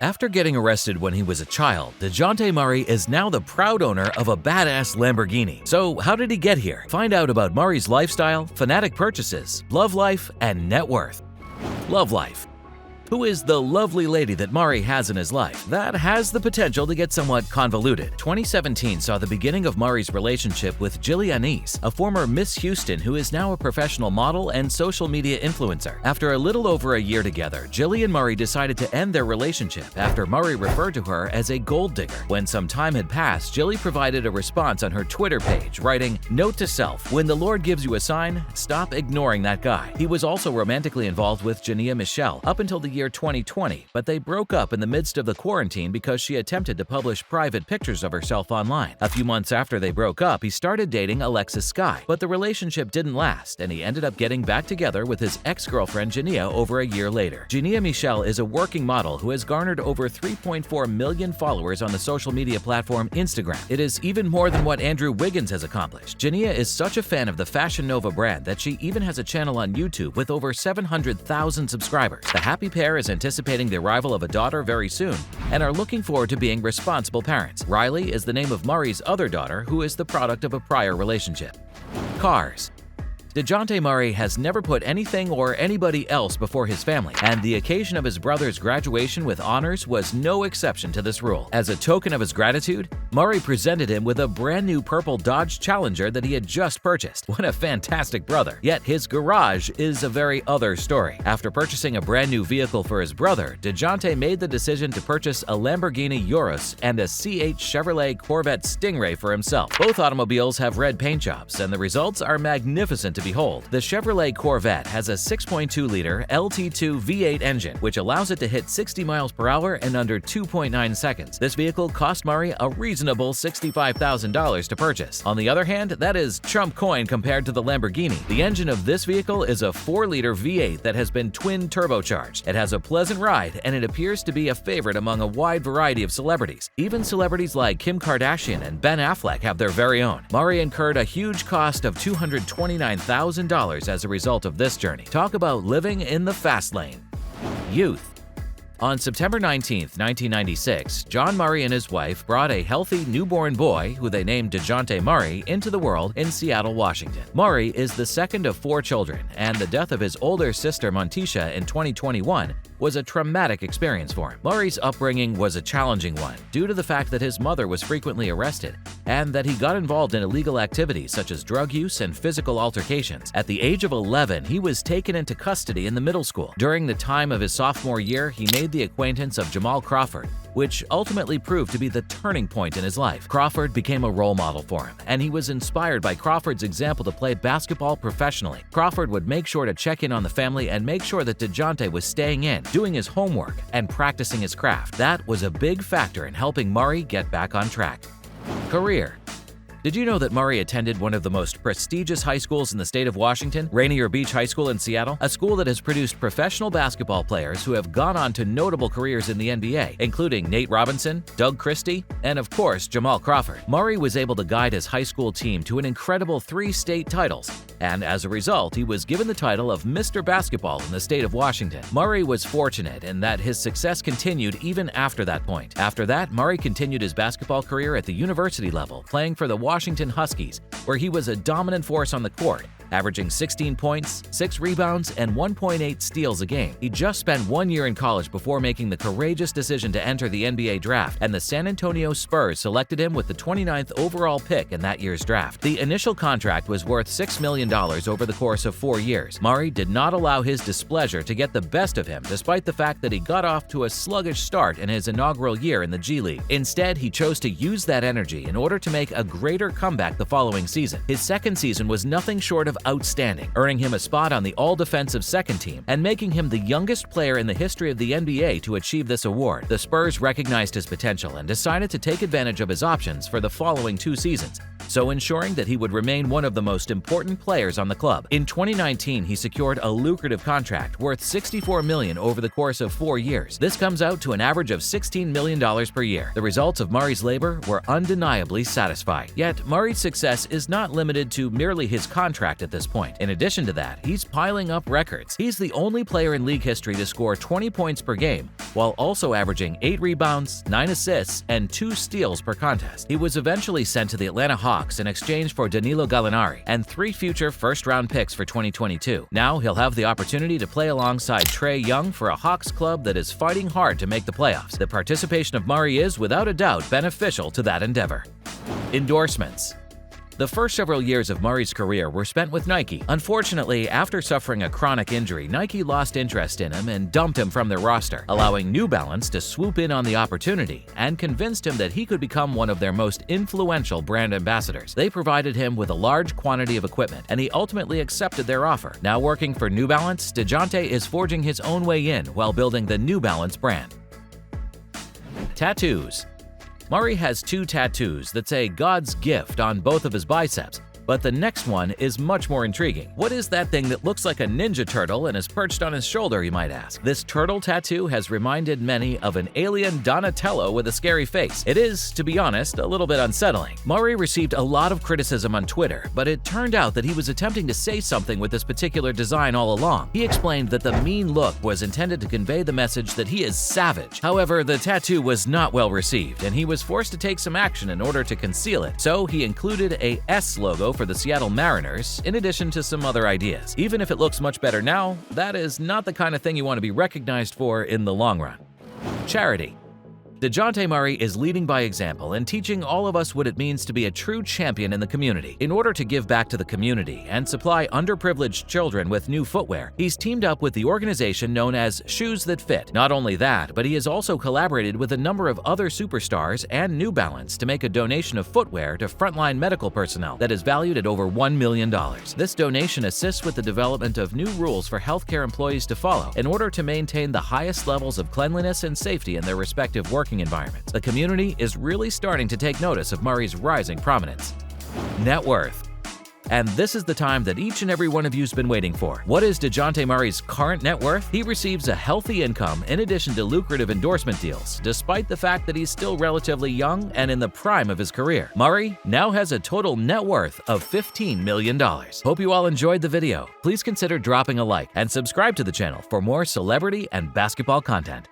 After getting arrested when he was a child, Dejounte Murray is now the proud owner of a badass Lamborghini. So how did he get here? Find out about Murray's lifestyle, fanatic purchases, love life, and net worth. Love life. Who is the lovely lady that Murray has in his life? That has the potential to get somewhat convoluted. 2017 saw the beginning of Murray's relationship with Dejounte, a former Miss Houston who is now a professional model and social media influencer. After a little over a year together, Jilly and Murray decided to end their relationship after Murray referred to her as a gold digger. When some time had passed, Jilly provided a response on her Twitter page, writing, "Note to self, when the Lord gives you a sign, stop ignoring that guy." He was also romantically involved with Jania Michelle up until the year 2020, but they broke up in the midst of the quarantine because she attempted to publish private pictures of herself online. A few months after they broke up, he started dating Alexis Sky, but the relationship didn't last, and he ended up getting back together with his ex-girlfriend Jania over a year later. Jania Michelle is a working model who has garnered over 3.4 million followers on the social media platform Instagram. It is even more than what Andrew Wiggins has accomplished. Jania is such a fan of the Fashion Nova brand that she even has a channel on YouTube with over 700,000 subscribers. The happy pair is anticipating the arrival of a daughter very soon and are looking forward to being responsible parents. Riley is the name of Murray's other daughter, who is the product of a prior relationship. Cars. Dejounte Murray has never put anything or anybody else before his family, and the occasion of his brother's graduation with honors was no exception to this rule. As a token of his gratitude, Murray presented him with a brand new purple Dodge Challenger that he had just purchased. What a fantastic brother! Yet his garage is a very other story. After purchasing a brand new vehicle for his brother, Dejounte made the decision to purchase a Lamborghini Urus and a C8 Chevrolet Corvette Stingray for himself. Both automobiles have red paint jobs, and the results are magnificent to behold. The Chevrolet Corvette has a 6.2-liter LT2 V8 engine, which allows it to hit 60 miles per hour in under 2.9 seconds. This vehicle cost Murray a reasonable $65,000 to purchase. On the other hand, that is chump coin compared to the Lamborghini. The engine of this vehicle is a 4-liter V8 that has been twin turbocharged. It has a pleasant ride, and it appears to be a favorite among a wide variety of celebrities. Even celebrities like Kim Kardashian and Ben Affleck have their very own. Murray incurred a huge cost of $229,000 as a result of this journey. Talk about living in the fast lane. Youth. On September 19, 1996, John Murray and his wife brought a healthy newborn boy, who they named Dejounte Murray, into the world in Seattle, Washington. Murray is the second of 4 children, and the death of his older sister Montisha in 2021 was a traumatic experience for him. Murray's upbringing was a challenging one due to the fact that his mother was frequently arrested and that he got involved in illegal activities such as drug use and physical altercations. At the age of 11, he was taken into custody in the middle school. During the time of his sophomore year, he made the acquaintance of Jamal Crawford, which ultimately proved to be the turning point in his life. Crawford became a role model for him, and he was inspired by Crawford's example to play basketball professionally. Crawford would make sure to check in on the family and make sure that Dejounte was staying in, doing his homework, and practicing his craft. That was a big factor in helping Murray get back on track. Career. Did you know that Murray attended one of the most prestigious high schools in the state of Washington, Rainier Beach High School in Seattle, a school that has produced professional basketball players who have gone on to notable careers in the NBA, including Nate Robinson, Doug Christie, and of course, Jamal Crawford. Murray was able to guide his high school team to an incredible 3 state titles, and as a result, he was given the title of Mr. Basketball in the state of Washington. Murray was fortunate in that his success continued even after that point. After that, Murray continued his basketball career at the university level, playing for the Washington Huskies, where he was a dominant force on the court, averaging 16 points, 6 rebounds, and 1.8 steals a game. He just spent 1 year in college before making the courageous decision to enter the NBA draft, and the San Antonio Spurs selected him with the 29th overall pick in that year's draft. The initial contract was worth $6 million over the course of 4 years. Murray did not allow his displeasure to get the best of him, despite the fact that he got off to a sluggish start in his inaugural year in the G League. Instead, he chose to use that energy in order to make a greater comeback the following season. His second season was nothing short of outstanding, earning him a spot on the all-defensive second team and making him the youngest player in the history of the NBA to achieve this award. The Spurs recognized his potential and decided to take advantage of his options for the following 2 seasons, so ensuring that he would remain one of the most important players on the club. In 2019, he secured a lucrative contract worth $64 million over the course of 4 years. This comes out to an average of $16 million per year. The results of Murray's labor were undeniably satisfying. Yet, Murray's success is not limited to merely his contract at this point. In addition to that, he's piling up records. He's the only player in league history to score 20 points per game, while also averaging 8 rebounds, 9 assists, and 2 steals per contest. He was eventually sent to the Atlanta Hawks in exchange for Danilo Gallinari and 3 future first-round picks for 2022. Now he'll have the opportunity to play alongside Trae Young for a Hawks club that is fighting hard to make the playoffs. The participation of Murray is, without a doubt, beneficial to that endeavor. Endorsements. The first several years of Murray's career were spent with Nike. Unfortunately, after suffering a chronic injury, Nike lost interest in him and dumped him from their roster, allowing New Balance to swoop in on the opportunity and convinced him that he could become one of their most influential brand ambassadors. They provided him with a large quantity of equipment, and he ultimately accepted their offer. Now working for New Balance, Dejounte is forging his own way in while building the New Balance brand. Tattoos. Murray has 2 tattoos that say God's gift on both of his biceps, but the next one is much more intriguing. What is that thing that looks like a Ninja Turtle and is perched on his shoulder, you might ask? This turtle tattoo has reminded many of an alien Donatello with a scary face. It is, to be honest, a little bit unsettling. Murray received a lot of criticism on Twitter, but it turned out that he was attempting to say something with this particular design all along. He explained that the mean look was intended to convey the message that he is savage. However, the tattoo was not well received, and he was forced to take some action in order to conceal it. So he included a S logo for the Seattle Mariners, in addition to some other ideas. Even if it looks much better now, that is not the kind of thing you want to be recognized for in the long run. Charity. Dejounte Murray is leading by example and teaching all of us what it means to be a true champion in the community. In order to give back to the community and supply underprivileged children with new footwear, he's teamed up with the organization known as Shoes That Fit. Not only that, but he has also collaborated with a number of other superstars and New Balance to make a donation of footwear to frontline medical personnel that is valued at over $1 million. This donation assists with the development of new rules for healthcare employees to follow in order to maintain the highest levels of cleanliness and safety in their respective working environments. The community is really starting to take notice of Murray's rising prominence. Net worth. And this is the time that each and every one of you has been waiting for. What is Dejounte Murray's current net worth? He receives a healthy income in addition to lucrative endorsement deals, despite the fact that he's still relatively young and in the prime of his career. Murray now has a total net worth of $15 million. Hope you all enjoyed the video. Please consider dropping a like and subscribe to the channel for more celebrity and basketball content.